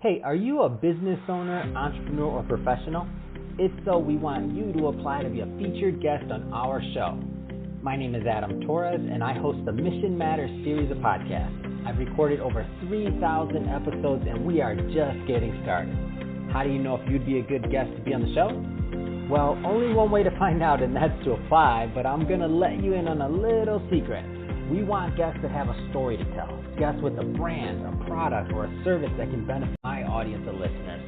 Hey, are you a business owner, entrepreneur, or professional? If so, we want you to apply to be a featured guest on our show. My name is Adam Torres, and I host the Mission Matters series of podcasts. I've recorded over 3,000 episodes, and we are just getting started. How do you know if you'd be a good guest to be on the show? Well, only one way to find out, and that's to apply, but I'm going to let you in on a little secret. We want guests that have a story to tell, guests with a brand, a product, or a service that can benefit my audience of listeners.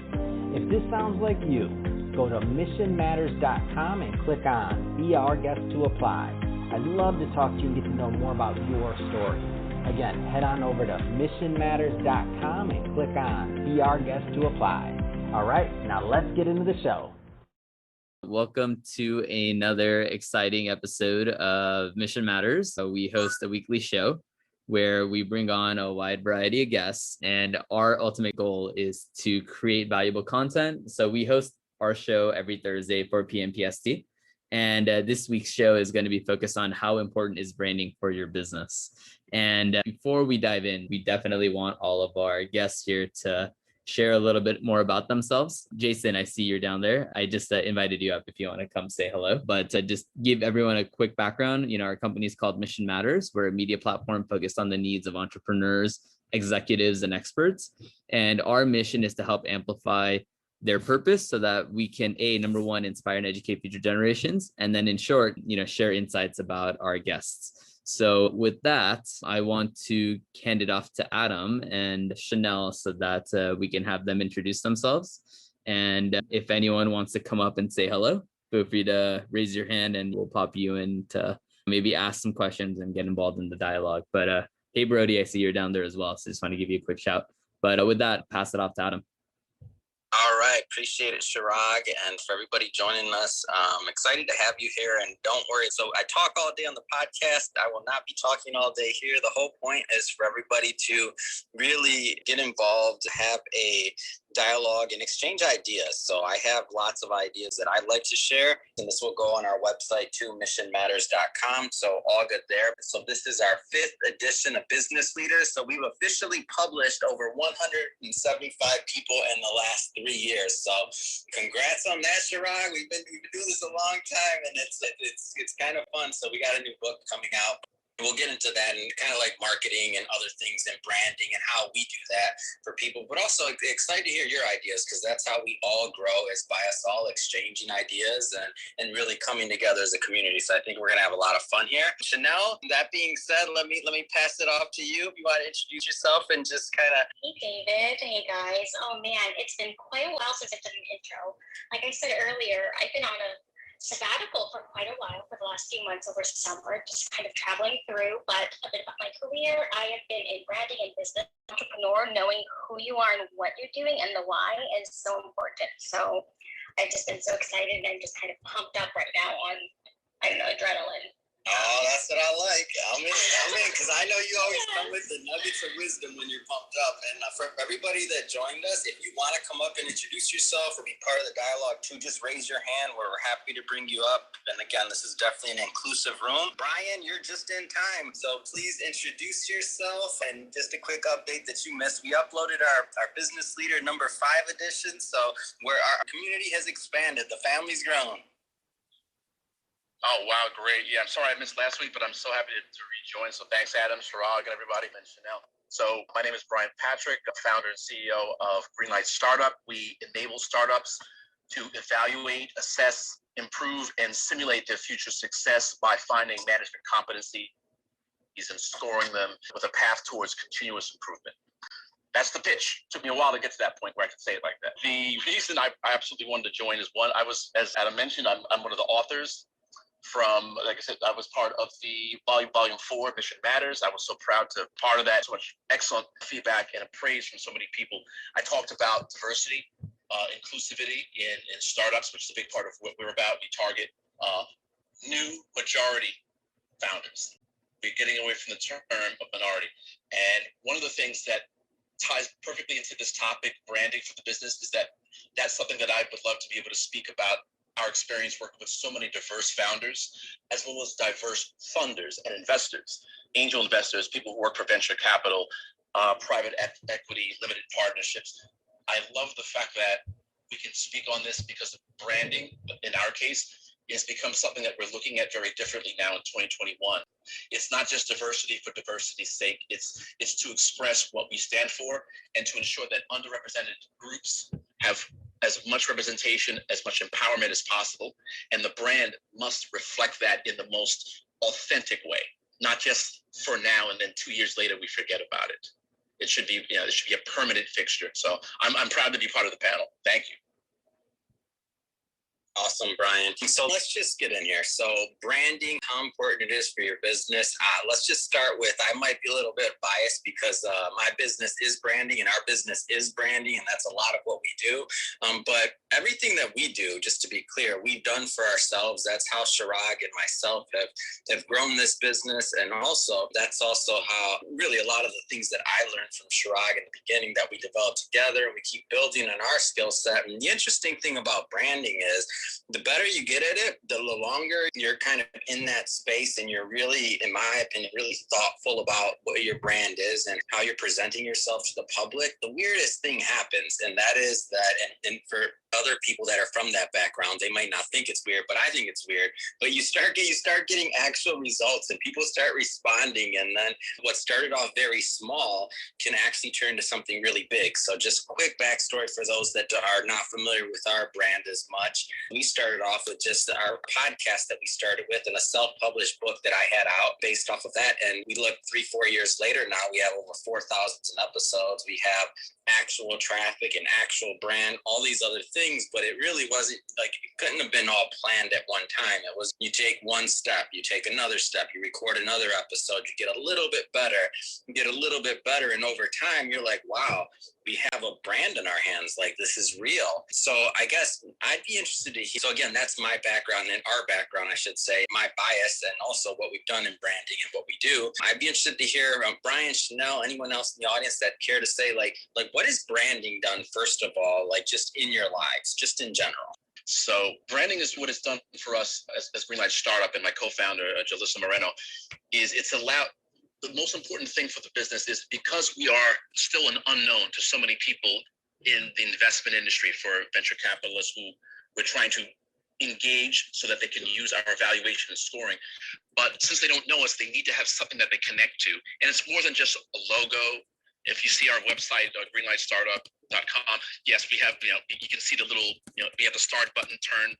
If this sounds like you, go to missionmatters.com and click on Be Our Guest to apply. I'd love to talk to you and get to know more about your story. Again, head on over to missionmatters.com and click on Be Our Guest to apply. All right, now let's get into the show. Welcome to another exciting episode of Mission Matters. We host a weekly show where we bring on a wide variety of guests, and our ultimate goal is to create valuable content. So we host our show every Thursday, 4 p.m. PST. And this week's show is going to be focused on how important is branding for your business. And before we dive in, we definitely want all of our guests here to share a little bit more about themselves. Jason, I see you're down there. I just invited you up if you want to come say hello, but just give everyone a quick background. You know, our company is called Mission Matters. We're a media platform focused on the needs of entrepreneurs, executives, and experts. And our mission is to help amplify their purpose so that we can, number one, inspire and educate future generations. And then in short, share insights about our guests. So with that, I want to hand it off to Adam and Chanelle so that we can have them introduce themselves. And if anyone wants to come up and say hello, feel free to raise your hand and we'll pop you in to maybe ask some questions and get involved in the dialogue. But hey, Brody, I see you're down there as well. So just want to give you a quick shout. But with that, pass it off to Adam. All right. Appreciate it, Chirag. And for everybody joining us, excited to have you here. And don't worry. So I talk all day on the podcast. I will not be talking all day here. The whole point is for everybody to really get involved, have a dialogue and exchange ideas. So I have lots of ideas that I'd like to share, and this will go on our website too, missionmatters.com. So all good there. So this is our 5th edition of Business Leaders. So we've officially published over 175 people in the last 3 years. So congrats on that, Chirag. We've been doing this a long time, and it's kind of fun. So we got a new book coming out. We'll get into that and kind of like marketing and other things and branding and how we do that for people, but also excited to hear your ideas because that's how we all grow, is by us all exchanging ideas and really coming together as a community. So I think we're going to have a lot of fun here. Chanelle, that being said, let me pass it off to you. If you want to introduce yourself and just kind of. Hey, David. Hey, guys. Oh, man, it's been quite a while since I've done an intro. Like I said earlier, I've been on a sabbatical for quite a while, for the last few months over summer, just kind of traveling through. But a bit about my career, I have been in branding and business. Entrepreneur, knowing who you are and what you're doing and the why is so important. So I've just been so excited, and I'm just kind of pumped up right now on, adrenaline. Oh, that's what I like. I'm in, because I know you always come with the nuggets of wisdom when you're pumped up. And for everybody that joined us, if you want to come up and introduce yourself or be part of the dialogue too, just raise your hand. We're happy to bring you up. And again, this is definitely an inclusive room. Brian, you're just in time. So please introduce yourself. And just a quick update that you missed. We uploaded our Business Leader number 5 edition. So where our community has expanded, the family's grown. Oh, wow, great. Yeah, I'm sorry I missed last week, but I'm so happy to rejoin. So thanks, Adam, Chirag, and everybody, and Chanelle. So my name is Brian Patrick, founder and CEO of Greenlight Startup. We enable startups to evaluate, assess, improve, and simulate their future success by finding management competencies and scoring them with a path towards continuous improvement. That's the pitch. It took me a while to get to that point where I could say it like that. The reason I absolutely wanted to join is, one, I was, as Adam mentioned, I'm one of the authors from, like I said, I was part of the volume 4, Mission Matters. I was so proud to be part of that. So much excellent feedback and praise from so many people. I talked about diversity, inclusivity in startups, which is a big part of what we're about. We target new majority founders. We're getting away from the term of minority. And one of the things that ties perfectly into this topic, branding for the business, is that that's something that I would love to be able to speak about. Our experience working with so many diverse founders, as well as diverse funders and investors, angel investors, people who work for venture capital, private equity, limited partnerships. I love the fact that we can speak on this because branding, in our case, has become something that we're looking at very differently now in 2021. It's not just diversity for diversity's sake. It's to express what we stand for and to ensure that underrepresented groups have as much representation, as much empowerment as possible. And the brand must reflect that in the most authentic way, not just for now and then 2 years later we forget about it. It should be, it should be a permanent fixture. So I'm proud to be part of the panel. Thank you. Awesome, Brian. So let's just get in here. So branding, how important it is for your business. Let's just start with, I might be a little bit biased because my business is branding and our business is branding, and that's a lot of what we do. But everything that we do, just to be clear, we've done for ourselves. That's how Chirag and myself have grown this business. And also, that's also how really a lot of the things that I learned from Chirag in the beginning that we developed together, and we keep building on our skill set. And the interesting thing about branding is, the better you get at it, the longer you're kind of in that space and you're really, in my opinion, really thoughtful about what your brand is and how you're presenting yourself to the public, the weirdest thing happens. And that is that, and for other people that are from that background, they might not think it's weird, but I think it's weird. But you start getting actual results and people start responding. And then what started off very small can actually turn to something really big. So just quick backstory for those that are not familiar with our brand as much. We started off with just our podcast that we started with and a self-published book that I had out based off of that. And we look 3-4 years later now, we have over 4,000 episodes. We have actual traffic and actual brand, all these other things, but it really wasn't like, it couldn't have been all planned at one time. It was, you take one step, you take another step, you record another episode, you get a little bit better, and over time you're like, wow, we have a brand in our hands, like this is real. So I guess I'd be interested to hear, so again, that's my background and our background, I should say, my bias, and also what we've done in branding and what we do. I'd be interested to hear Brian, Chanelle, anyone else in the audience that care to say, like what is branding done, first of all, like just in your lives, just in general? So branding is what it's done for us as Greenlight Startup, and my co-founder, Jalissa Moreno, is it's allowed, the most important thing for the business is because we are still an unknown to so many people in the investment industry, for venture capitalists who we're trying to engage so that they can use our evaluation and scoring. But since they don't know us, they need to have something that they connect to. And it's more than just a logo. If you see our website, greenlightstartup.com, yes, we have, you can see the little, we have the start button turned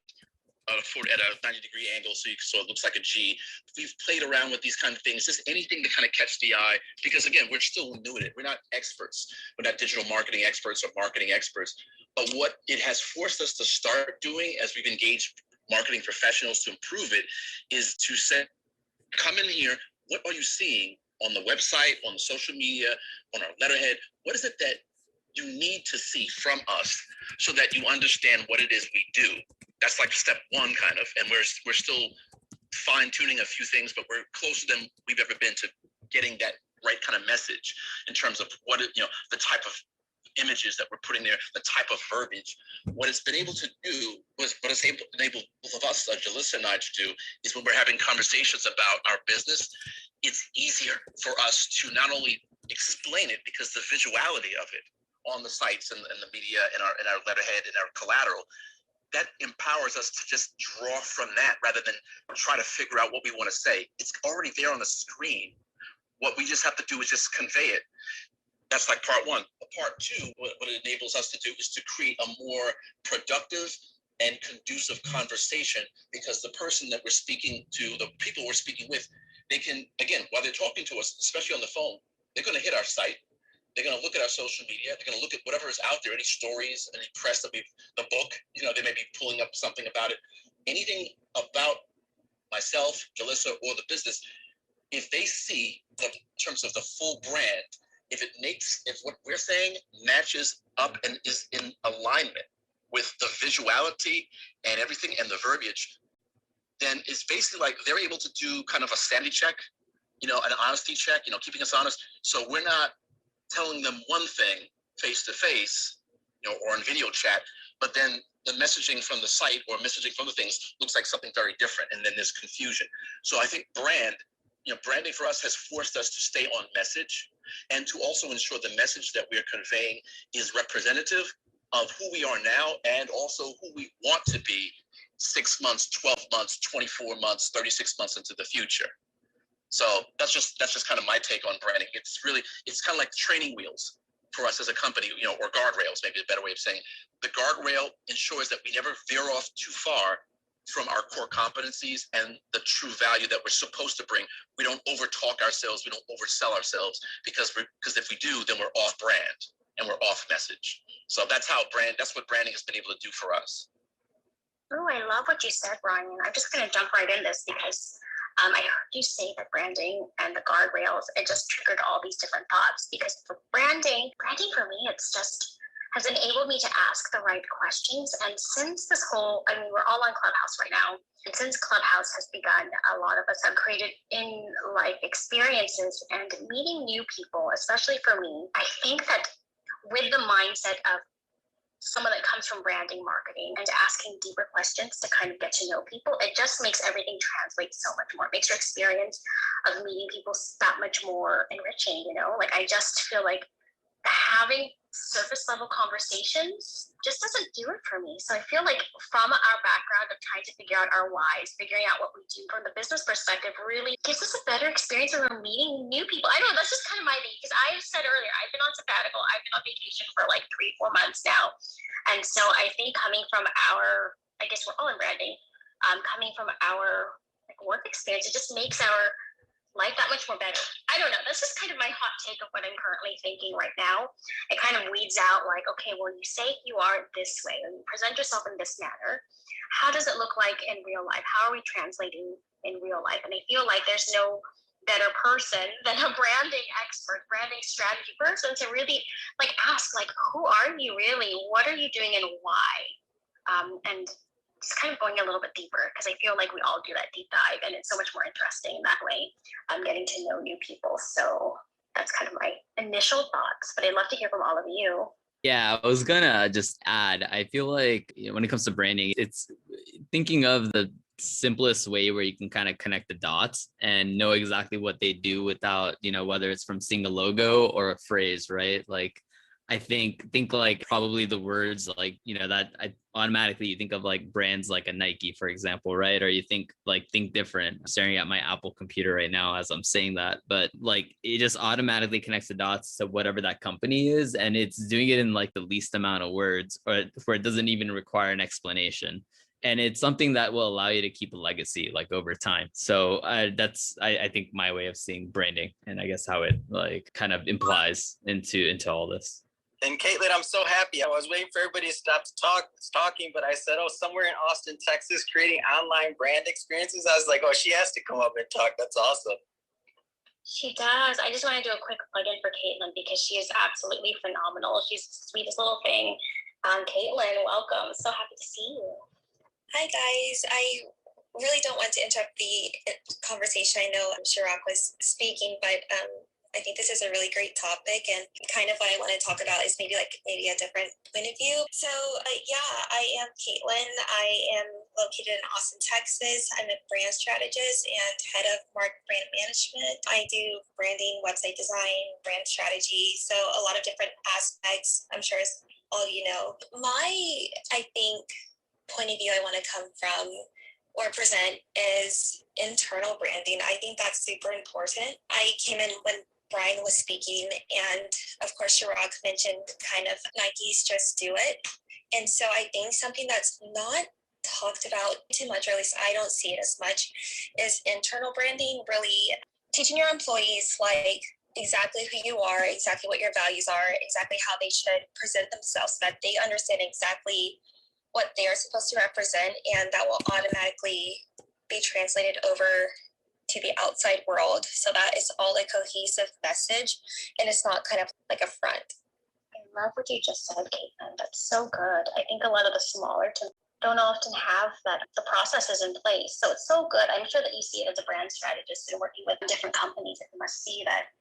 at a 90-degree angle, so it looks like a G. We've played around with these kind of things, just anything to kind of catch the eye, because again, we're still new at it. We're not experts. We're not digital marketing experts or marketing experts. But what it has forced us to start doing as we've engaged marketing professionals to improve it is to say, come in here, what are you seeing on the website, on the social media, on our letterhead? What is it that you need to see from us so that you understand what it is we do? That's like step one, kind of, and we're still fine-tuning a few things, but we're closer than we've ever been to getting that right kind of message in terms of what the type of images that we're putting there, the type of verbiage. What it's been able to do was, what it's enabled both of us, Jalissa and I, to do is when we're having conversations about our business, it's easier for us to not only explain it, because the visuality of it on the sites and the media and our letterhead and our collateral, that empowers us to just draw from that rather than try to figure out what we want to say. It's already there on the screen. What we just have to do is just convey it. That's like part one. Part two, what it enables us to do is to create a more productive and conducive conversation, because the person that we're speaking to, the people we're speaking with, they can, again, while they're talking to us, especially on the phone, they're going to hit our site. They're going to look at our social media. They're going to look at whatever is out there, any stories, any press that the book, they may be pulling up something about it. Anything about myself, Jalissa, or the business, if they see in terms of the full brand, if what we're saying matches up and is in alignment with the visuality and everything and the verbiage, then it's basically like they're able to do kind of a sanity check, an honesty check, keeping us honest. So we're not telling them one thing face to face, or in video chat, but then the messaging from the site or messaging from the things looks like something very different, and then there's confusion. So I think brand branding for us has forced us to stay on message and to also ensure the message that we are conveying is representative of who we are now and also who we want to be 6 months, 12 months, 24 months, 36 months into the future. So that's just kind of my take on branding. It's kind of like training wheels for us as a company, or guardrails, maybe a better way of saying. The guardrail ensures that we never veer off too far from our core competencies and the true value that we're supposed to bring. We don't overtalk ourselves. We don't oversell ourselves because if we do, then we're off brand and we're off message. So that's what branding has been able to do for us. Oh, I love what you said, Brian. I'm just going to jump right in this because I heard you say that branding and the guardrails, it just triggered all these different thoughts because for branding for me, it's just has enabled me to ask the right questions. And since we're all on Clubhouse right now. And since Clubhouse has begun, a lot of us have created in-life experiences and meeting new people, especially for me. I think that with the mindset of someone that comes from branding marketing and asking deeper questions to kind of get to know people, it just makes everything translate so much more. It makes your experience of meeting people that much more enriching, Like I just feel like having surface level conversations just doesn't do it for me. So I feel like from our background of trying to figure out our whys, figuring out what we do from the business perspective really gives us a better experience when we're meeting new people. I don't know, that's just kind of my thing, because I said earlier, I've been on sabbatical, I've been on vacation for like 3-4 months now. And so I think coming from I guess we're all in branding, coming from our work experience, it just makes our life that much more better. I don't know. That's just kind of my hot take of what I'm currently thinking right now. It kind of weeds out like, okay, well, you say you are this way and you present yourself in this manner. How does it look like in real life? How are we translating in real life? And I feel like there's no better person than a branding expert, branding strategy person to really ask who are you really? What are you doing and why? And just kind of going a little bit deeper because I feel like we all do that deep dive and it's so much more interesting that way. I'm getting to know new people. So that's kind of my initial thoughts, but I'd love to hear from all of you. Yeah, I was gonna just add, I feel like when it comes to branding, it's thinking of the simplest way where you can kind of connect the dots and know exactly what they do without, whether it's from seeing a logo or a phrase, right? Like I think like probably the words that I automatically you think of like brands like a Nike, for example, right? Or you think different. I'm staring at my Apple computer right now as I'm saying that, but it just automatically connects the dots to whatever that company is, and it's doing it in the least amount of words, or where it doesn't even require an explanation. And it's something that will allow you to keep a legacy over time. So that's I think my way of seeing branding, and I guess how it kind of implies into all this. And Kaitlyn, I'm so happy. I was waiting for everybody to stop talking, but I said, somewhere in Austin, Texas, creating online brand experiences. I was like, she has to come up and talk. That's awesome. She does. I just want to do a quick plug-in for Kaitlyn because she is absolutely phenomenal. She's the sweetest little thing. Kaitlyn, welcome. So happy to see you. Hi, guys. I really don't want to interrupt the conversation. I know Chirag was speaking, but I think this is a really great topic, and kind of what I want to talk about is maybe a different point of view. So I am Kaitlyn. I am located in Austin, Texas. I'm a brand strategist and head of brand management. I do branding, website design, brand strategy. So a lot of different aspects, I'm sure as all you know. I think, point of view I want to come from or present is internal branding. I think that's super important. I came in when Brian was speaking, and of course Chirag mentioned kind of Nike's just do it. And so I think something that's not talked about too much, or at least I don't see it as much, is internal branding, really teaching your employees exactly who you are, exactly what your values are, exactly how they should present themselves, so that they understand exactly what they are supposed to represent, and that will automatically be translated over to the outside world, so that it's all a cohesive message and it's not kind of like a front. I love what you just said, Kaitlyn. That's so good. I think a lot of the smaller teams don't often have the processes in place. So it's so good. I'm sure that you see it as a brand strategist and working with different companies, that you must see that,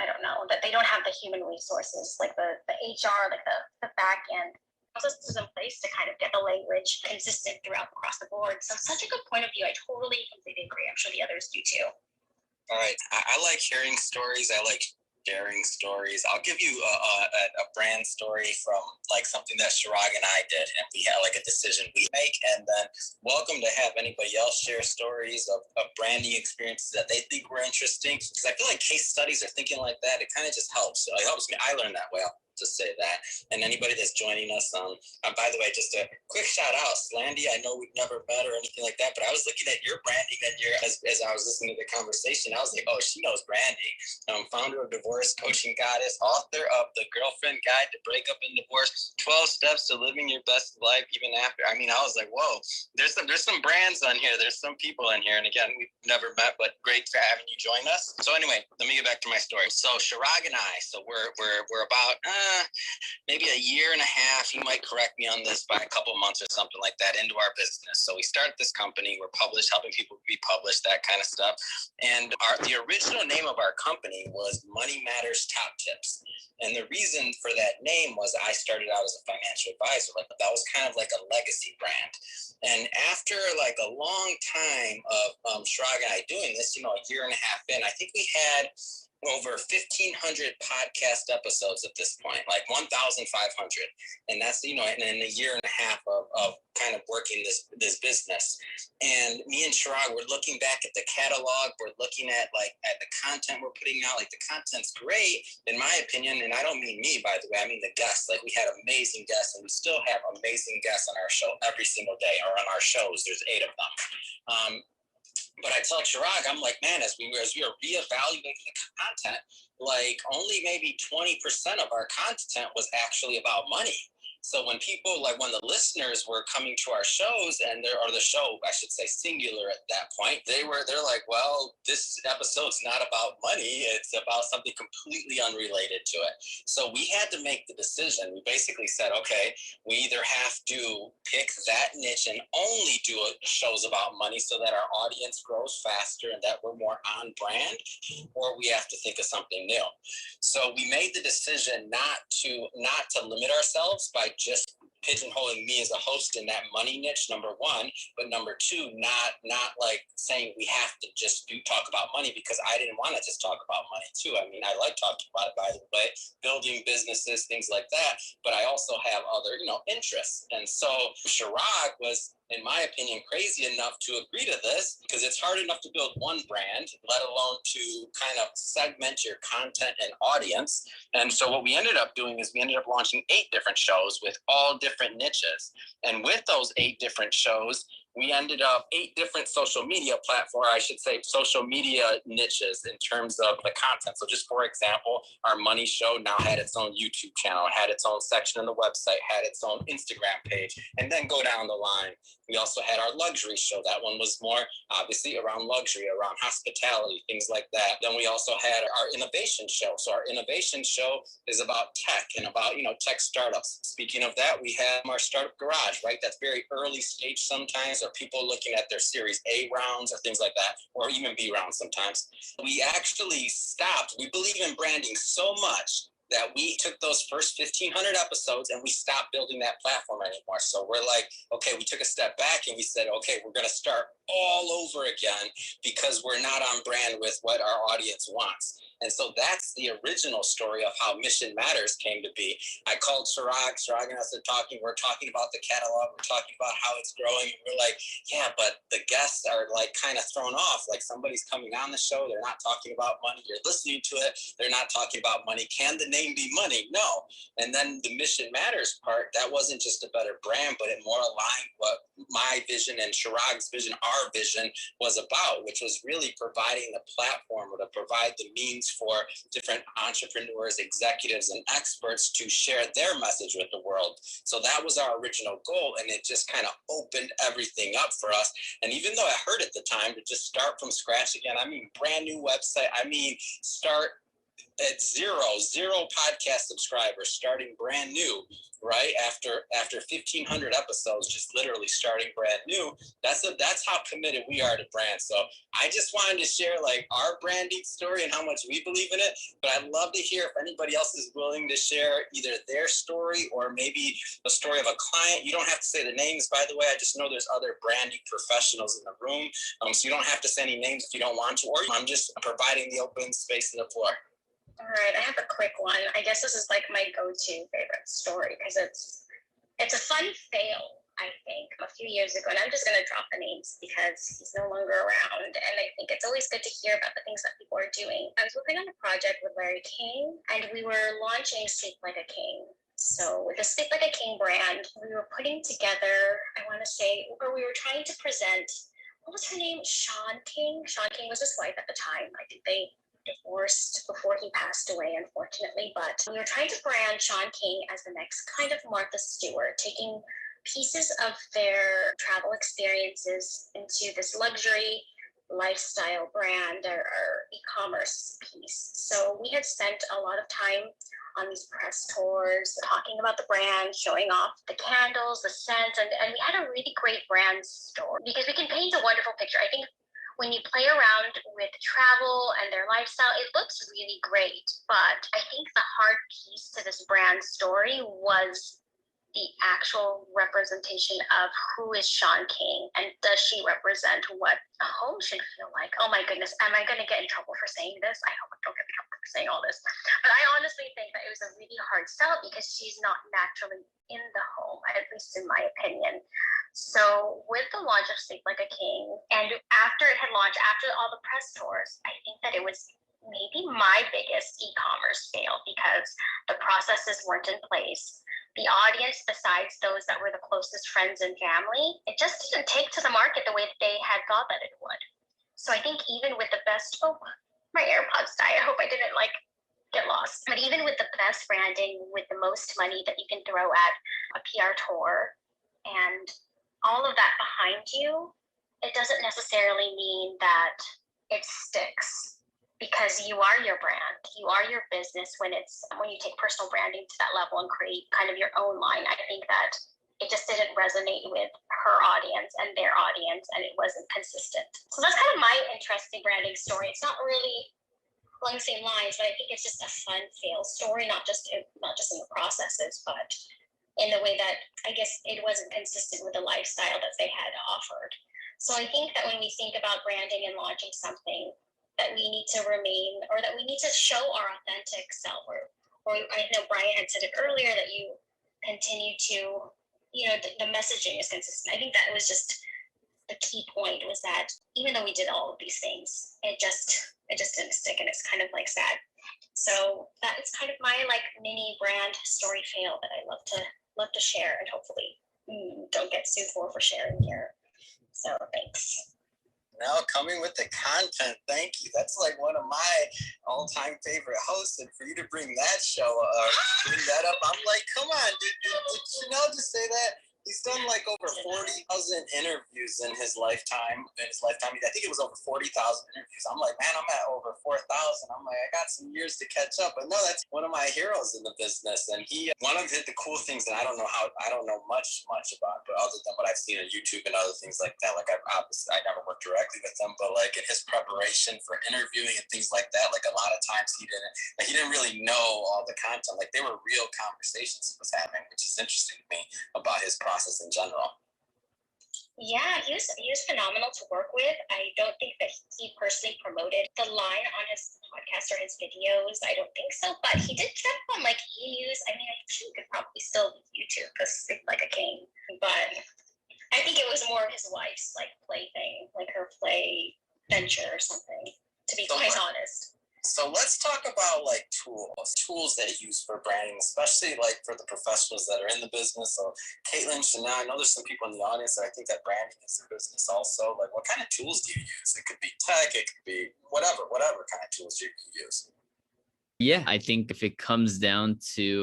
I don't know, that they don't have the human resources, like the HR, the back end processes in place to kind of get the language consistent throughout across the board. So such a good point of view. I totally completely agree. I'm sure the others do too. All right. I like hearing stories. I like sharing stories. I'll give you a brand story from like something that Chirag and I did, and we had like a decision we make. And then welcome to have anybody else share stories of branding experiences that they think were interesting. Because I feel like case studies are thinking like that. It kind of just helps. It helps me. I learned that way. I'll just say that. And anybody that's joining us, by the way, just a quick shout out, Slandy. I know we've never met or anything like that, but I was looking at your branding and as I was listening to the conversation, I was like, oh, she knows branding. Founder of Divorce Coaching Goddess, author of The Girlfriend Guide to Break Up and Divorce, 12 Steps to Living Your Best Life Even After. I mean, I was like, whoa, there's some brands on here. There's some people in here. And again, we've never met, but great for having you join us. So anyway, let me get back to my story. So Chirag and I, we're about maybe a year and a half, you might correct me on this, by a couple of months or something like that, into our business. So we started this company, we're published, helping people be published, that kind of stuff. And the original name of our company was Money Matters Top Tips. And the reason for that name was I started out as a financial advisor. Like that was kind of like a legacy brand. And after like a long time of Chirag and I doing this, a year and a half in, I think we had over 1,500 podcast episodes at this point, like 1,500. And that's, in a year and a half of kind of working this business. And me and Chirag, we're looking back at the catalog. We're looking at the content we're putting out. Like the content's great, in my opinion. And I don't mean me, by the way, I mean the guests. Like we had amazing guests, and we still have amazing guests on our show every single day, or on our shows. There's 8 of them. But I tell Chirag, I'm like, man, as we are reevaluating the content, like only maybe 20% of our content was actually about money. So when the listeners were coming to our shows, or the show, I should say singular at that point, they're like, well, this episode's not about money. It's about something completely unrelated to it. So we had to make the decision. We basically said, okay, we either have to pick that niche and only do shows about money so that our audience grows faster and that we're more on brand, or we have to think of something new. So we made the decision not to limit ourselves by just pigeonholing me as a host in that money niche, number one, but number two, not like saying we have to just talk about money, because I didn't want to just talk about money too. I mean, I like talking about it, by the way, building businesses, things like that, but I also have other, interests. And so Chirag was, in my opinion, crazy enough to agree to this, because it's hard enough to build one brand, let alone to kind of segment your content and audience. And so what we ended up doing is we ended up launching 8 different shows with all different niches. And with those 8 different shows, we ended up 8 different social media platforms, I should say social media niches in terms of the content. So just for example, our money show now had its own YouTube channel, had its own section on the website, had its own Instagram page, and then go down the line. We also had our luxury show. That one was more obviously around luxury, around hospitality, things like that. Then we also had our innovation show. So our innovation show is about tech and about, tech startups. Speaking of that, we have our startup garage, right? That's very early stage sometimes, or people looking at their Series A rounds or things like that, or even B rounds sometimes. We actually stopped. We believe in branding so much that we took those first 1,500 episodes and we stopped building that platform anymore. So we're like, okay, we took a step back and we said, okay, we're going to start all over again, because we're not on brand with what our audience wants. And so that's the original story of how Mission Matters came to be. I called Chirag and us are talking. We're talking about the catalog. We're talking about how it's growing. And we're like, yeah, but the guests are like kind of thrown off. Like somebody's coming on the show. They're not talking about money. You're listening to it. They're not talking about money. Can the name be money? No. And then the Mission Matters part, that wasn't just a better brand, but it more aligned what my vision and Chirag's vision, our vision, was about, which was really providing the platform, or to provide the means for different entrepreneurs, executives, and experts to share their message with the world. So that was our original goal, and it just kind of opened everything up for us. And even though it hurt at the time to just start from scratch again, I mean, brand new website, I mean, start at zero podcast subscribers, starting brand new, right? After 1,500 episodes, just literally starting brand new. That's how committed we are to brand. So I just wanted to share like our branding story and how much we believe in it. But I'd love to hear if anybody else is willing to share either their story or maybe the story of a client. You don't have to say the names, by the way. I just know there's other branding professionals in the room. So you don't have to say any names if you don't want to, or I'm just providing the open space in the floor. All right, I have a quick one. I guess this is like my go-to favorite story because it's a fun fail, I think, a few years ago. And I'm just going to drop the names because he's no longer around. And I think it's always good to hear about the things that people are doing. I was working on a project with Larry King, and we were launching Sleep Like a King. So with the Sleep Like a King brand, we were putting together, I want to say, or we were trying to present, what was her name? Sean King. Sean King was his wife at the time. I think they divorced before he passed away, unfortunately, but we were trying to brand Sean King as the next kind of Martha Stewart, taking pieces of their travel experiences into this luxury lifestyle brand or e-commerce piece. So we had spent a lot of time on these press tours, talking about the brand, showing off the candles, the scents, and we had a really great brand story because we can paint a wonderful picture. I think when you play around with travel and their lifestyle, it looks really great. But I think the hard piece to this brand story was the actual representation of who is Sean King and does she represent what a home should feel like? Oh my goodness, am I going to get in trouble for saying this? I hope I don't get in trouble for saying all this. But I honestly think that it was a really hard sell because she's not naturally in the home, at least in my opinion. So with the launch of Sleep Like a King, and after it had launched, after all the press tours, I think that it was maybe my biggest e-commerce fail because the processes weren't in place. The audience, besides those that were the closest friends and family, it just didn't take to the market the way that they had thought that it would. So I think even with the best, my AirPods died. I hope I didn't get lost. But even with the best branding, with the most money that you can throw at a PR tour and all of that behind you, it doesn't necessarily mean that it sticks. Because you are your brand, you are your business when you take personal branding to that level and create kind of your own line. I think that it just didn't resonate with her audience and their audience, and it wasn't consistent. So that's kind of my interesting branding story. It's not really along the same lines, but I think it's just a fun fail story, not just in the processes, but in the way that I guess it wasn't consistent with the lifestyle that they had offered. So I think that when we think about branding and launching something, that we need to remain, or that we need to show our authentic self, or I know Brian had said it earlier that you continue to, the messaging is consistent. I think that was just the key point, was that even though we did all of these things, it just didn't stick, and it's kind of sad. So that is kind of my mini brand story fail that I love to share, and hopefully don't get sued for sharing here. So thanks. Now coming with the content, thank you. That's one of my all-time favorite hosts, and for you to bring that bring that up, I'm come on, did Chanelle just say that? He's done over 40,000 interviews in his lifetime. I think it was over 40,000 interviews. I'm man, I'm at over 4,000. I'm I got some years to catch up. But no, that's one of my heroes in the business. And one of the cool things, and I don't know much about, but other than what I've seen on YouTube and other things like that, I never worked directly with him, but in his preparation for interviewing and things like that, a lot of times he didn't really know all the content. They were real conversations he was having, which is interesting to me about his process in general. Yeah, he was phenomenal to work with. I don't think that he personally promoted the line on his podcast or his videos. I don't think so, but he did keep on e-news. I mean, I think he could probably still YouTube because Sleep Like a King, but I think it was more of his wife's play thing, her play venture or something, to be quite honest. So let's talk about tools that you use for branding, especially for the professionals that are in the business. So Kaitlyn, Chanelle, I know there's some people in the audience that I think that branding is their business also. What kind of tools do you use? It could be tech, it could be whatever kind of tools you use. Yeah, I think if it comes down to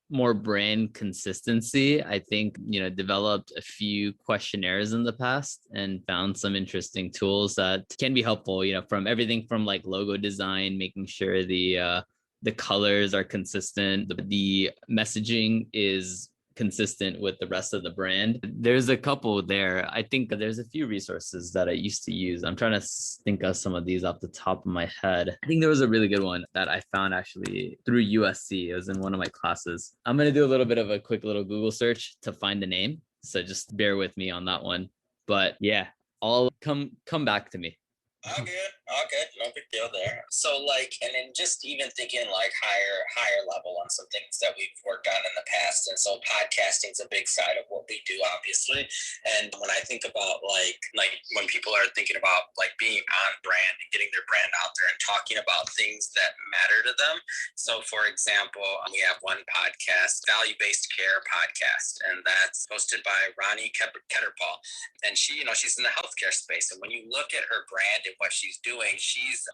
more brand consistency, I think, developed a few questionnaires in the past and found some interesting tools that can be helpful, from everything from like logo design, making sure the colors are consistent, the messaging is consistent with the rest of the brand. There's a couple there. I think there's a few resources that I used to use. I'm trying to think of some of these off the top of my head. I think there was a really good one that I found actually through USC. It was in one of my classes. I'm going to do a little bit of a quick little Google search to find the name. So just bear with me on that one. But yeah, I'll come back to me. All good, no big deal there. So like, and then just even thinking like higher level on some things that we've worked on in the past. And so podcasting is a big side of what we do, obviously. And when I think about like when people are thinking about like being on brand and getting their brand out there and talking about things that matter to them. So for example, we have one podcast, Value-Based Care Podcast, and that's hosted by Ronnie Ketterpaul. And she's in the healthcare space. And when you look at her brand and what she's doing,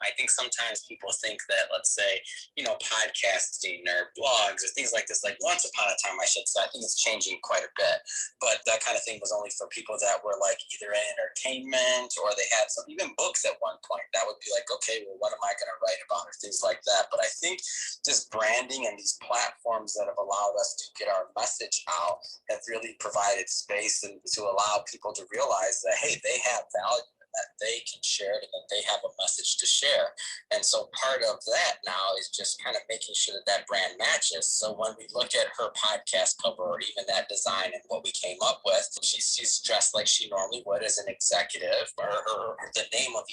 I think sometimes people think that, let's say, podcasting or blogs or things like this, like once upon a time, I should say, I think it's changing quite a bit, but that kind of thing was only for people that were like either in entertainment or they had some, even books at one point that would be like, okay, well, what am I going to write about or things like that. But I think just branding and these platforms that have allowed us to get our message out have really provided space and to allow people to realize that, hey, they have value, that they can share it and that they have a message to share. And so part of that now is just kind of making sure that brand matches. So when we look at her podcast cover or even that design and what we came up with, she's dressed like she normally would as an executive, or the name of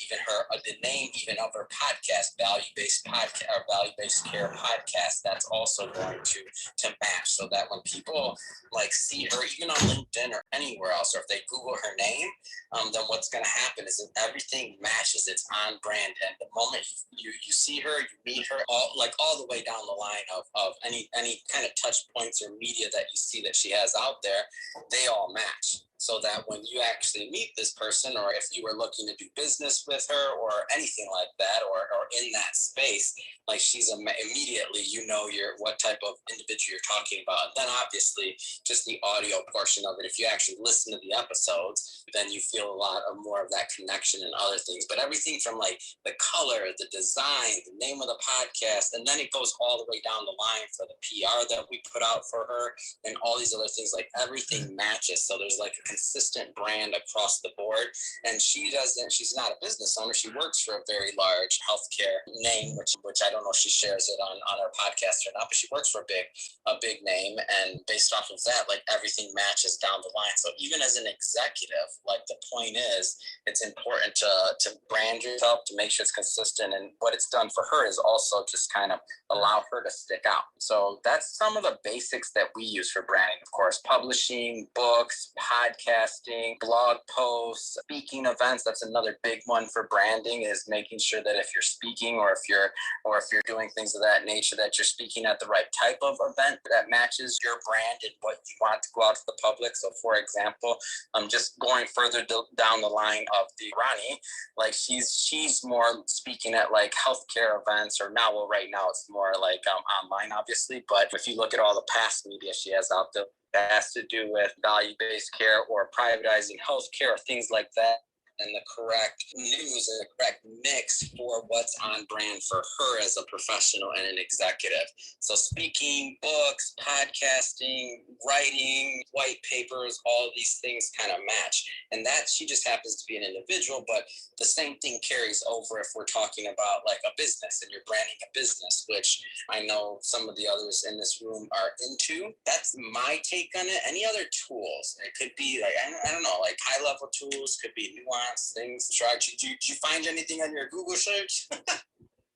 her podcast, Value-Based Podcast or Value-Based Care Podcast, that's also going to match, so that when people like see her even on LinkedIn or anywhere else, or if they Google her name, then what's going to happen is that everything matches, it's on brand. And the moment you see her, you meet her, all the way down the line of any kind of touch points or media that you see that she has out there, they all match. So that when you actually meet this person, or if you were looking to do business with her or anything like that, or in that space, like she's immediately, what type of individual you're talking about. And then obviously just the audio portion of it, if you actually listen to the episodes, then you feel a lot more of that connection and other things. But everything from like the color, the design, the name of the podcast, and then it goes all the way down the line for the PR that we put out for her and all these other things, like everything matches. So there's like a consistent brand across the board. And she's not a business owner. She works for a very large healthcare name, which I don't know if she shares it on her podcast or not, but she works for a big name. And based off of that, like everything matches down the line. So even as an executive, like the point is, it's important to brand yourself, to make sure it's consistent. And what it's done for her is also just kind of allow her to stick out. So that's some of the basics that we use for branding. Of course, publishing, books, podcasting, blog posts, speaking events. That's another big one for branding, is making sure that if you're speaking or if you're doing things of that nature, that you're speaking at the right type of event that matches your brand and what you want to go out to the public. So for example, just going further down the line of the Ronnie, like she's more speaking at like healthcare events, or now, well, right now it's more like online, obviously. But if you look at all the past media she has out there that has to do with value-based care or privatizing healthcare or things like that, and the correct news and the correct mix for what's on brand for her as a professional and an executive. So speaking, books, podcasting, writing, white papers, all of these things kind of match. And that she just happens to be an individual, but the same thing carries over if we're talking about like a business and you're branding a business, which I know some of the others in this room are into. That's my take on it. Any other tools? It could be like, I don't know, like high level tools, could be nuanced things. Chirag, did you find anything on your Google search?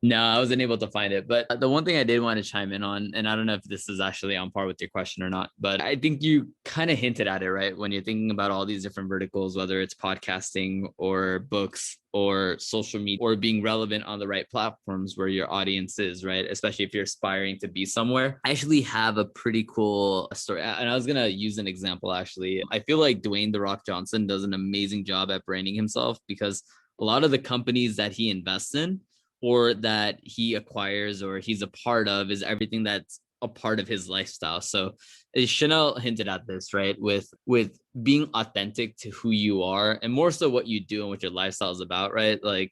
No, I wasn't able to find it. But the one thing I did want to chime in on, and I don't know if this is actually on par with your question or not, but I think you kind of hinted at it, right? When you're thinking about all these different verticals, whether it's podcasting or books or social media, or being relevant on the right platforms where your audience is, right? Especially if you're aspiring to be somewhere. I actually have a pretty cool story. And I was going to use an example, actually. I feel like Dwayne "The Rock" Johnson does an amazing job at branding himself, because a lot of the companies that he invests in or that he acquires or he's a part of is everything that's a part of his lifestyle. So Chanelle hinted at this, right? With being authentic to who you are and more so what you do and what your lifestyle is about, right? The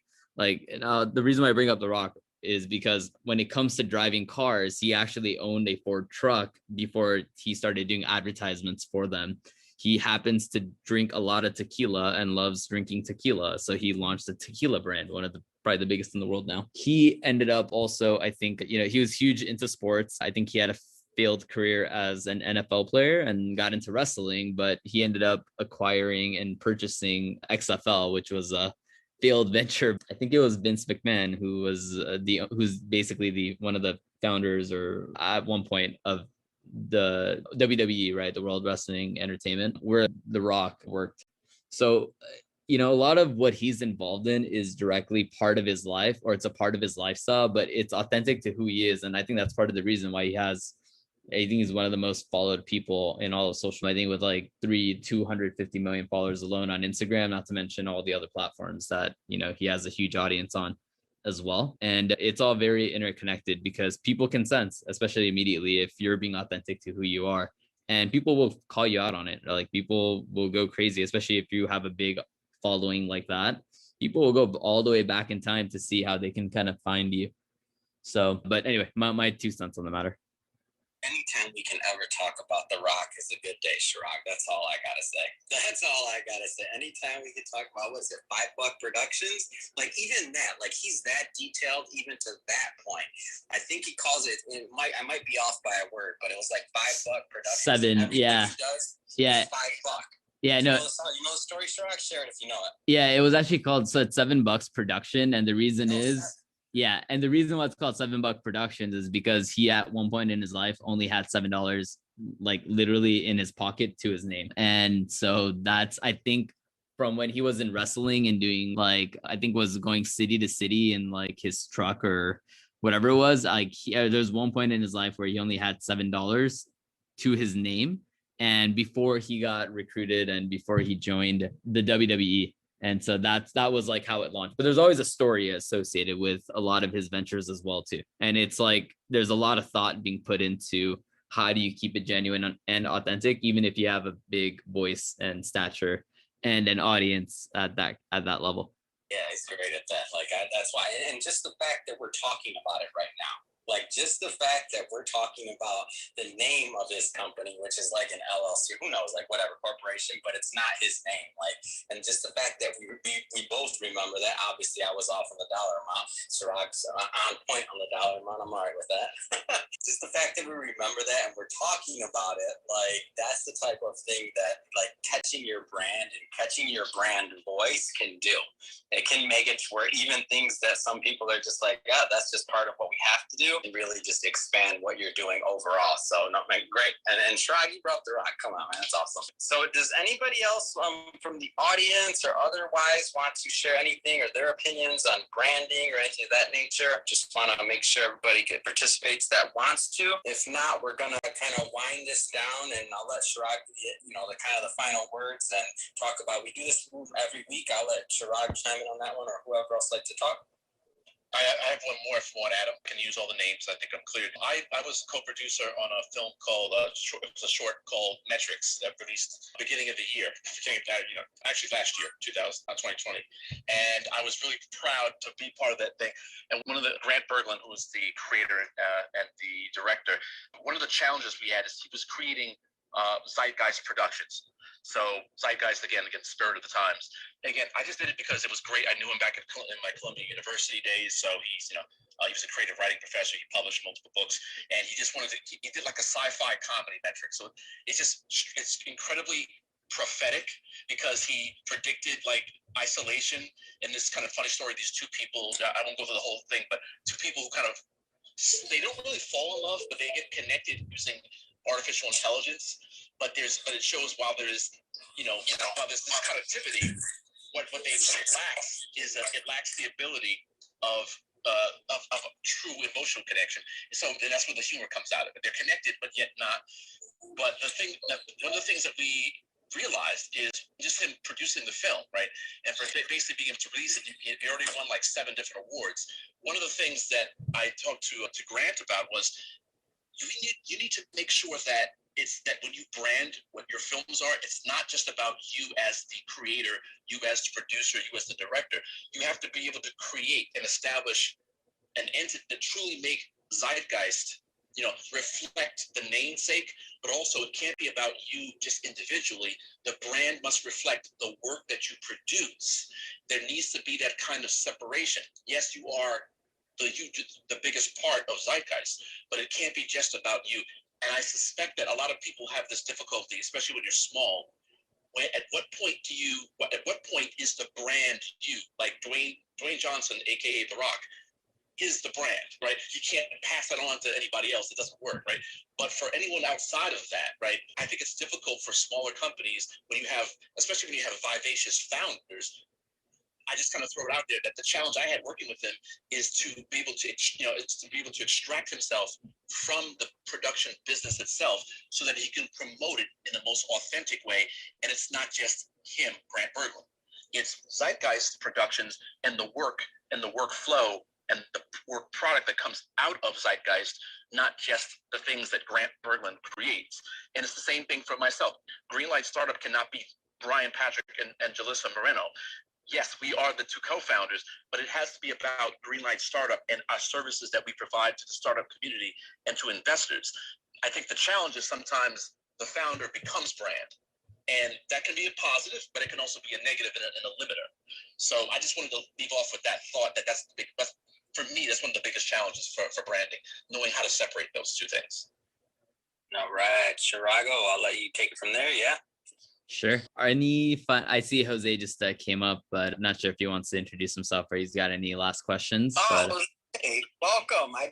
reason why I bring up The Rock is because when it comes to driving cars, he actually owned a Ford truck before he started doing advertisements for them. He happens to drink a lot of tequila and loves drinking tequila. So he launched a tequila brand, one of the probably the biggest in the world now. He ended up also, I think, he was huge into sports. I think he had a failed career as an NFL player and got into wrestling, but he ended up acquiring and purchasing XFL, which was a failed venture. I think it was Vince McMahon who was who's basically one of the founders or at one point of the WWE, right? The World Wrestling Entertainment, where The Rock worked. So, a lot of what he's involved in is directly part of his life, or it's a part of his lifestyle, but it's authentic to who he is. And I think that's part of the reason why I think he's one of the most followed people in all of social. I think with like 250 million followers alone on Instagram, not to mention all the other platforms that, he has a huge audience on as well. And it's all very interconnected because people can sense, especially immediately, if you're being authentic to who you are, and people will call you out on it. Like people will go crazy, especially if you have a big following like that. People will go all the way back in time to see how they can kind of find you. So, but anyway, my 2 cents on the matter. Anytime we can ever talk about The Rock is a good day, Chirag. That's all I gotta say. That's all I gotta say. Anytime we can talk about, what's it, $5 Productions? Like even that, like he's that detailed even to that point. I think he calls it. I might be off by a word, but it was like $5 Productions. 7, yeah. He does, yeah. $5. Yeah, no. You know the story, Chirag? Share it if you know it. Yeah, it was actually called, so it's $7 Production, and the reason is. Yeah, and the reason why it's called $7 Productions is because he at one point in his life only had $7 like literally in his pocket to his name. And so that's, I think, from when he was in wrestling and doing I think was going city to city in like his truck or whatever it was, there's one point in his life where he only had $7 to his name. And before he got recruited and before he joined the WWE. And so that was like how it launched. But there's always a story associated with a lot of his ventures as well, too. And it's like there's a lot of thought being put into how do you keep it genuine and authentic, even if you have a big voice and stature and an audience at that level. Yeah, he's great at that. That's why. And just the fact that we're talking about it right now. Like just the fact that we're talking about the name of his company, which is like an LLC, who knows, like whatever corporation, but it's not his name. And just the fact that we both remember that. Obviously, I was off on the dollar amount. Chirag's on point on the dollar amount. I'm all right with that. Just the fact that we remember that and we're talking about it, like that's the type of thing that like catching your brand and catching your brand voice can do. It can make it where even things that some people are just like, yeah, that's just part of what we have to do. And really just expand what you're doing overall. So, great. And Chirag, you brought The Rock. Come on, man. That's awesome. So does anybody else from the audience or otherwise want to share anything or their opinions on branding or anything of that nature? Just want to make sure everybody participates that wants to. If not, we're going to kind of wind this down and I'll let Chirag get, the kind of the final words and talk about, we do this move every week. I'll let Chirag chime in on that one or whoever else like to talk. I have one more if you want, Adam. Can use all the names. I think I'm clear. I was co-producer on a film called it was a short called Metrics that released beginning of the year, actually last year, 2020. And I was really proud to be part of that thing. And one of the Grant Berglund, who was the creator and the director, one of the challenges we had is he was creating Zeitgeist Productions. So Zeitgeist, again, spirit of the times. Again, I just did it because it was great. I knew him back in my Columbia University days. So he was a creative writing professor. He published multiple books, and he just he did like a sci-fi comedy metric. So it's incredibly prophetic because he predicted like isolation in this kind of funny story. These two people, I won't go through the whole thing, but two people who they don't really fall in love, but they get connected using artificial intelligence. But it shows while there is, while there's this connectivity, what it lacks is it lacks the ability of a true emotional connection. So that's where the humor comes out of it. They're connected, but yet not. But one of the things that we realized is just him producing the film, right? And for basically being able to release it, he already won like 7 different awards. One of the things that I talked to Grant about was you need to make sure that it's that when you brand what your films are, it's not just about you as the creator, you as the producer, you as the director. You have to be able to create and establish an entity that truly make Zeitgeist, reflect the namesake, but also it can't be about you just individually. The brand must reflect the work that you produce. There needs to be that kind of separation. Yes, you are the biggest part of Zeitgeist, but it can't be just about you. And I suspect that a lot of people have this difficulty, especially when you're small. At what point is the brand you? Like Dwayne Johnson, aka The Rock, is the brand, right? You can't pass that on to anybody else. It doesn't work, right? But for anyone outside of that, right, I think it's difficult for smaller companies especially when you have vivacious founders. I just kind of throw it out there that the challenge I had working with him is to be able to, extract himself from the production business itself so that he can promote it in the most authentic way. And it's not just him, Grant Berglund. It's Zeitgeist Productions and the work and the workflow and the work product that comes out of Zeitgeist, not just the things that Grant Berglund creates. And it's the same thing for myself. Greenlight Startup cannot be Brian Patrick and Jalissa Moreno. Yes, we are the two co-founders, but it has to be about Greenlight Startup and our services that we provide to the startup community and to investors. I think the challenge is sometimes the founder becomes brand, and that can be a positive, but it can also be a negative and a limiter. So I just wanted to leave off with that thought that for me, that's one of the biggest challenges for branding, knowing how to separate those two things. All right, Chirago, I'll let you take it from there. Yeah. Sure. Any fun? I see Jose just came up, but I'm not sure if he wants to introduce himself or he's got any last questions. Hey, welcome. I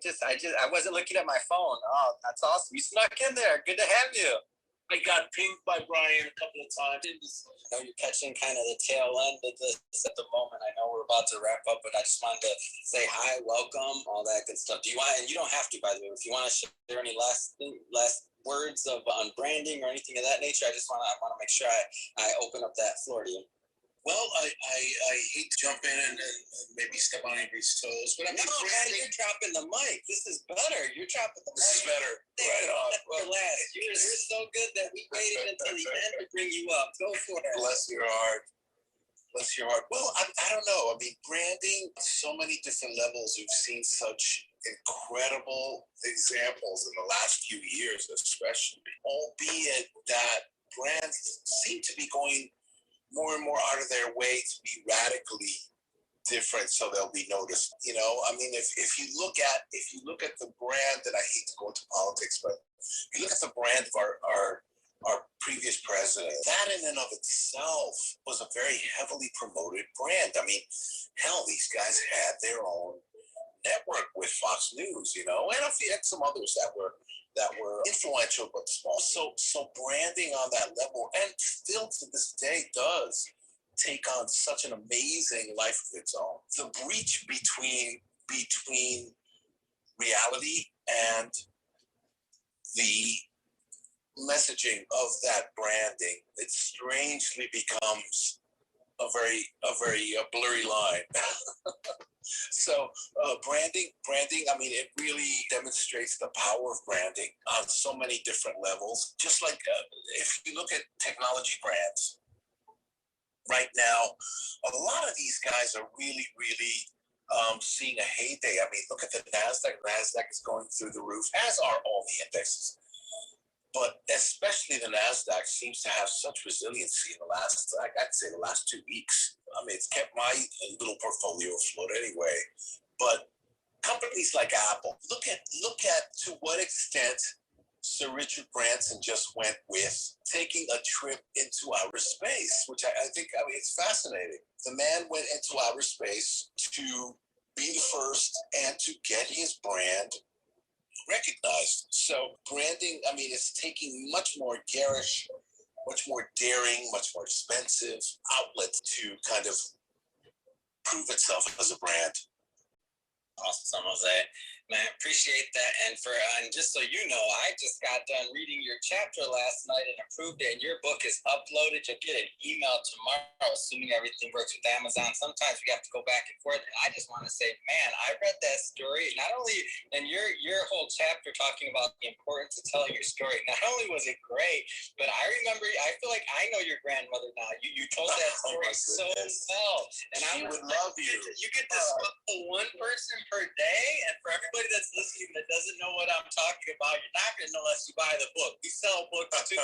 wasn't looking at my phone. Oh, that's awesome. You snuck in there. Good to have you. I got pinged by Brian a couple of times. I know you're catching kind of the tail end of this at the moment. I know we're about to wrap up, but I just wanted to say hi, welcome, all that good stuff. And you don't have to, by the way, if you want to share any last words on branding or anything of that nature, I want to make sure I open up that floor to you. Well, I hate to jump in and maybe step on anybody's toes, but man, you're dropping the mic. This is better. You're dropping the mic. This is better. Right on. Well, you're so good that we waited until the end to bring you up. Go for it. Bless your heart. Bless your heart. Well, I don't know. I mean, branding, so many different levels. We've seen such incredible examples in the last few years, especially, albeit that brands seem to be going more and more out of their way to be radically different so they'll be noticed. I mean, if you look at the brand, and I hate to go into politics, but if you look at the brand of our previous president, that in and of itself was a very heavily promoted brand. I mean, hell, these guys had their own network with Fox News, and a few had some others that were influential but small. So branding on that level, and still to this day does take on such an amazing life of its own. The breach between reality and the messaging of that branding, it strangely becomes a very blurry line. So branding, I mean, it really demonstrates the power of branding on so many different levels. Just like if you look at technology brands right now, a lot of these guys are really seeing a heyday. I mean, look at the NASDAQ. NASDAQ is going through the roof, as are all the indexes. But especially the NASDAQ seems to have such resiliency in I'd say the last 2 weeks. I mean, it's kept my little portfolio afloat anyway. But companies like Apple, look at to what extent Sir Richard Branson just went with taking a trip into outer space, which I think, it's fascinating. The man went into outer space to be the first and to get his brand recognized. So branding, I mean, it's taking much more garish, much more daring, much more expensive outlet to kind of prove itself as a brand. Awesome, Jose. Man, appreciate that. And just so you know, I just got done reading your chapter last night and approved it, and your book is uploaded. You'll get an email tomorrow, assuming everything works with Amazon. Sometimes we have to go back and forth. And I just want to say, man, I read that story. Not only in your whole chapter talking about the importance of telling your story, not only was it great, but I remember, I feel like I know your grandmother now. You told that story so well. And I would love you. You get to swallow one person per day, and for everybody that's listening that doesn't know what I'm talking about, you're not going to know unless you buy the book. We sell books too,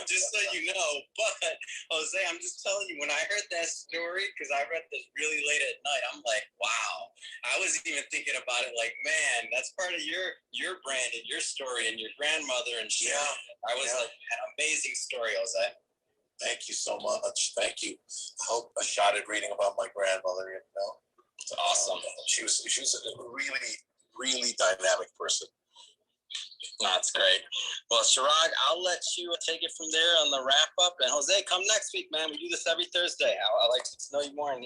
just so you know. But Jose, I'm just telling you, when I heard that story, because I read this really late at night, I'm like, wow. I was even thinking about it like, man, that's part of your brand and your story and your grandmother and shit. Yeah. I was like, an amazing story, Jose. Thank you so much. Thank you. I hope I shot at reading about my grandmother. It's awesome. She was a really dynamic person. That's great. Well, Chirag, I'll let you take it from there on the wrap up. And Jose, come next week, man. We do this every Thursday. I like to know you more and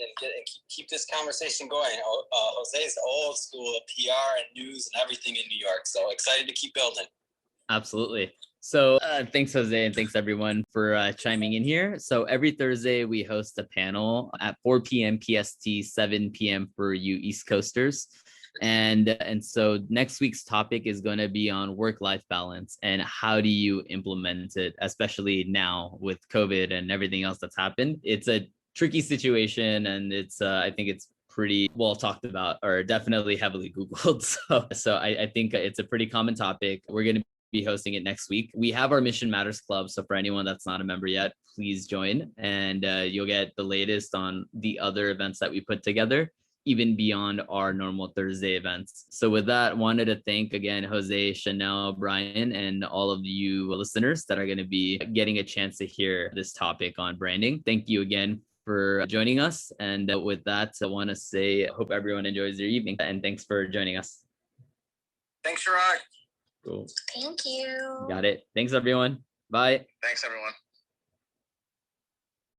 keep this conversation going. Jose is old school PR and news and everything in New York. So excited to keep building. Absolutely. So thanks, Jose, and thanks everyone for chiming in here. So every Thursday we host a panel at 4 p.m. PST, 7 p.m. for you East Coasters. And so next week's topic is going to be on work-life balance and how do you implement it, especially now with COVID and everything else that's happened. It's a tricky situation, and it's I think it's pretty well talked about, or definitely heavily Googled. So I think it's a pretty common topic. We're going to be hosting it next week. We have our Mission Matters Club. So for anyone that's not a member yet, please join, and you'll get the latest on the other events that we put together, even beyond our normal Thursday events. So with that, wanted to thank again, Jose, Chanelle, Brian, and all of you listeners that are going to be getting a chance to hear this topic on branding. Thank you again for joining us. And with that, I want to say, hope everyone enjoys their evening, and thanks for joining us. Thanks, Chirag. Cool. Thank you. Got it. Thanks, everyone. Bye. Thanks, everyone.